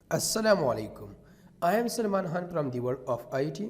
Assalamu alaikum. I am Salman Khan from the world of IT.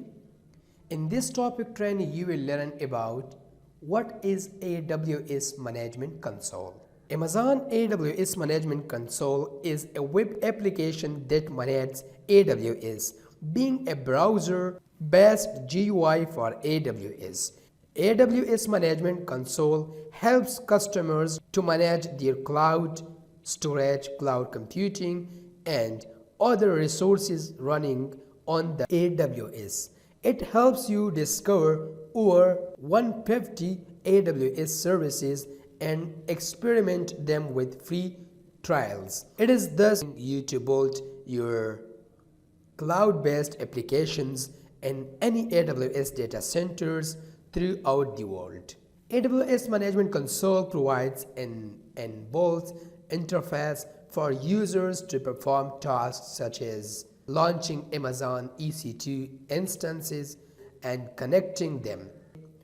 In this topic training, you will learn about what is AWS Management Console. Amazon AWS Management Console is a web application that manages AWS, being a browser-based GUI for AWS. AWS Management Console helps customers to manage their cloud storage, cloud computing, and other resources running on the AWS. It helps you discover over 150 AWS services and experiment them with free trials. It is thus you to build your cloud-based applications in any AWS data centers throughout the world. AWS Management Console provides an inbuilt interface for users to perform tasks such as launching Amazon EC2 instances and connecting them,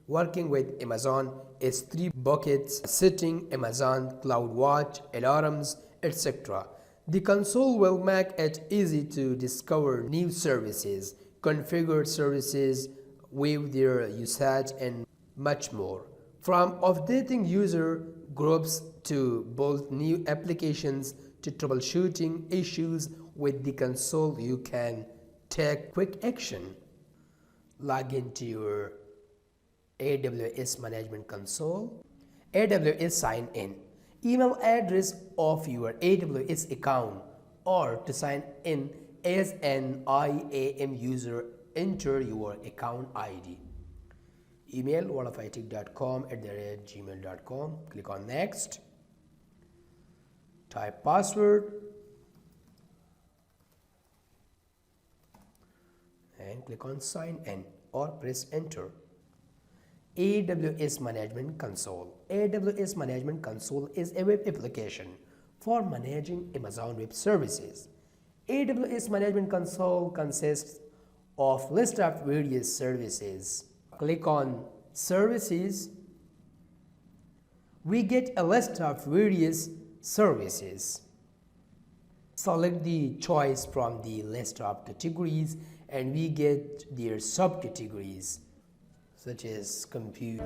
working with Amazon S3 buckets, setting Amazon CloudWatch alarms, etc. The console will make it easy to discover new services, configure services, view their usage, and much more. From updating user groups to build new applications to troubleshooting issues with the console, you can take quick action. Log into your AWS Management Console. AWS sign in. Email address of your AWS account, or to sign in as an IAM user, enter your account ID. Email worldofit.com@gmail.com. Click on next. Type password and click on sign in or press enter. AWS Management Console. AWS Management Console is a web application for managing Amazon Web Services. AWS Management Console consists of list of various services. Click on services. We get a list of various services. Select the choice from the list of categories and we get their subcategories such as compute.